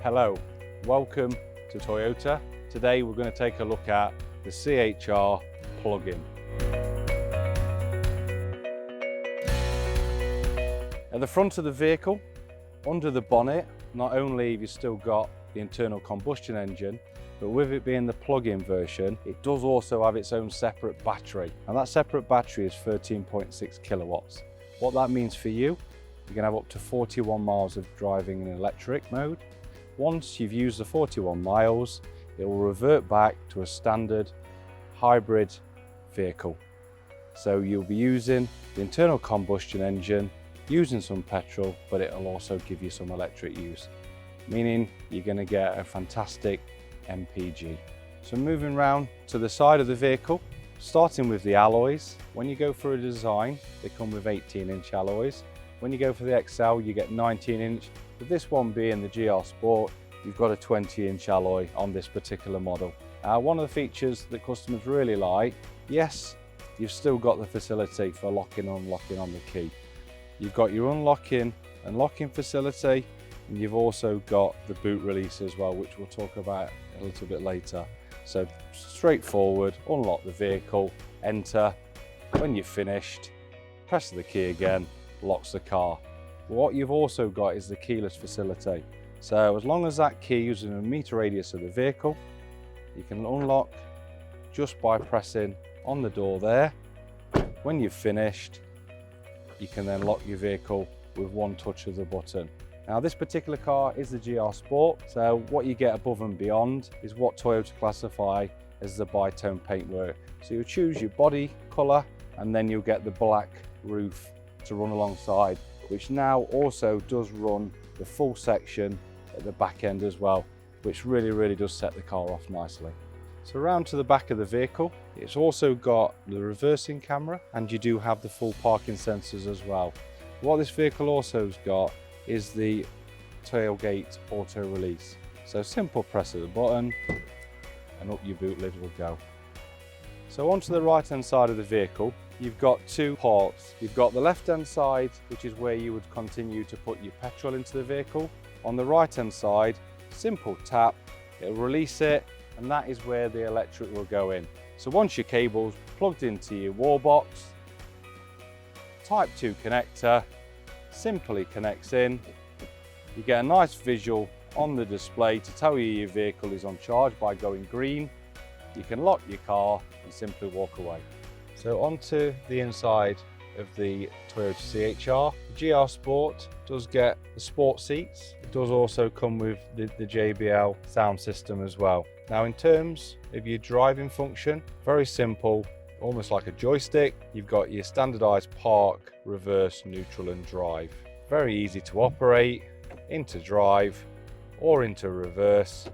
Hello, welcome to Toyota. Today we're going to take a look at the CHR Plugin. At the front of the vehicle, under the bonnet, not only have you still got the internal combustion engine, but with it being the plug-in version, it does also have its own separate battery. And that separate battery is 13.6 kilowatts. What that means for you, you're going to have up to 41 miles of driving in electric mode. Once you've used the 41 miles, it will revert back to a standard hybrid vehicle. So you'll be using the internal combustion engine, using some petrol, but it'll also give you some electric use, meaning you're going to get a fantastic MPG. So moving round to the side of the vehicle, starting with the alloys. When you go for a design, they come with 18-inch alloys. When you go for the XL, you get 19-inch. With this one being the GR Sport, you've got a 20-inch alloy on this particular model. One of the features that customers really like, yes, you've still got the facility for locking and unlocking on the key. You've got your unlocking and locking facility, and you've also got the boot release as well, which we'll talk about a little bit later. So straightforward, unlock the vehicle, enter. When you've finished, press the key again, locks the car. What you've also got is the keyless facility. So as long as that key is in a meter radius of the vehicle, you can unlock just by pressing on the door there. When you've finished, you can then lock your vehicle with one touch of the button. Now this particular car is the GR Sport, so what you get above and beyond is what Toyota classify as the bi-tone paintwork. So you'll choose your body colour, and then you'll get the black roof to run alongside, which now also does run the full section at the back end as well, which really does set the car off nicely. So around to the back of the vehicle, it's also got the reversing camera, and you do have the full parking sensors as well. What this vehicle also has got is the tailgate auto release. So simple press of the button and up your boot lid will go. So onto the right hand side of the vehicle, you've got two ports. You've got the left hand side, which is where you would continue to put your petrol into the vehicle. On the right hand side, simple tap, it'll release it, and that is where the electric will go in. So once your cable's plugged into your wall box, Type 2 connector simply connects in. You get a nice visual on the display to tell you your vehicle is on charge by going green. You can lock your car and simply walk away. So onto the inside of the Toyota CHR. The GR Sport does get the sport seats. It does also come with the JBL sound system as well. Now in terms of your driving function, very simple, almost like a joystick. You've got your standardized park, reverse, neutral and drive. Very easy to operate, into drive or into reverse.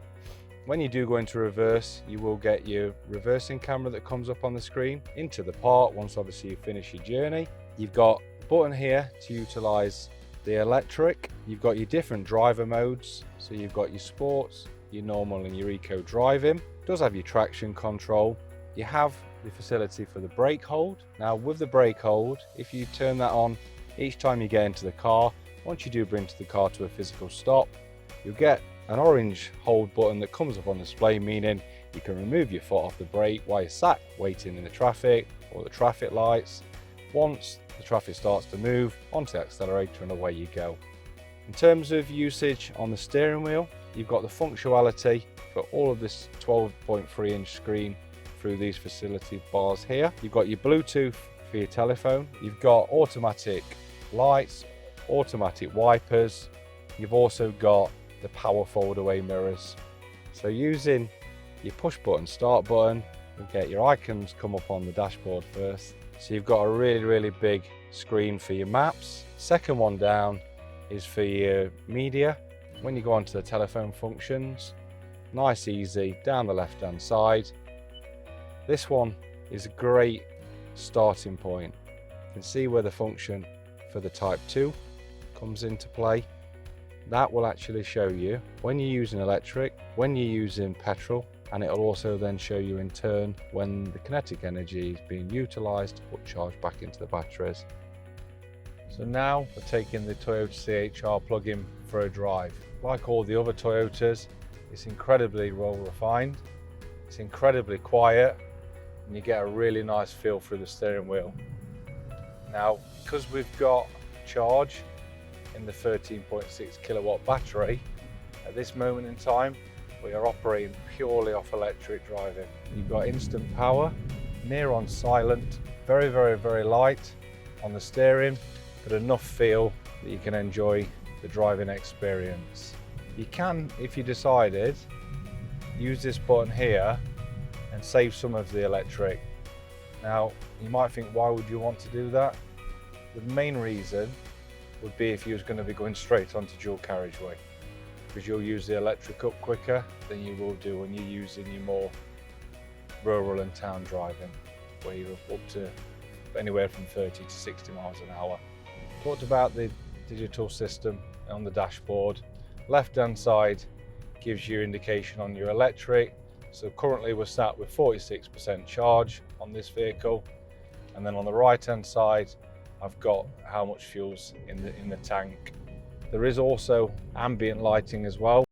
When you do go into reverse, you will get your reversing camera that comes up on the screen into the park once obviously you finish your journey. You've got a button here to utilize the electric. You've got your different driver modes. So you've got your sports, your normal and your eco driving. It does have your traction control. You have the facility for the brake hold. Now with the brake hold, if you turn that on each time you get into the car, once you do bring the car to a physical stop, you'll get an orange hold button that comes up on display, meaning you can remove your foot off the brake while you're sat waiting in the traffic or the traffic lights. Once the traffic starts to move, onto the accelerator and away you go. In terms of usage on the steering wheel, you've got the functionality for all of this 12.3-inch screen through these facility bars here. You've got your Bluetooth for your telephone. You've got automatic lights, automatic wipers. You've also got the power fold away mirrors. So using your push button start button, you get your icons come up on the dashboard first. So you've got a really big screen for your maps. Second one down is for your media. When you go onto the telephone functions, nice easy down the left hand side. This one is a great starting point. You can see where the function for the Type 2 comes into play. That will actually show you when you're using electric, when you're using petrol, and it'll also then show you in turn when the kinetic energy is being utilised to put charge back into the batteries. So now we're taking the Toyota CHR plug-in for a drive. like all the other Toyotas, it's incredibly well refined, it's incredibly quiet, and you get a really nice feel through the steering wheel. Now, because we've got charge in the 13.6 kilowatt battery, at this moment in time, we are operating purely off electric driving. You've got instant power, near on silent, very, very, very light on the steering, but enough feel that you can enjoy the driving experience. You can, if you decided, use this button here and save some of the electric. Now, you might think, why would you want to do that? The main reason would be if you was going to be going straight onto dual carriageway, because you'll use the electric up quicker than you will do when you're using your more rural and town driving, where you're up to anywhere from 30 to 60 miles an hour. Talked about the digital system on the dashboard. Left hand side gives you indication on your electric. So currently we're sat with 46% charge on this vehicle, and then on the right hand side I've got how much fuel's in the tank. There is also ambient lighting as well,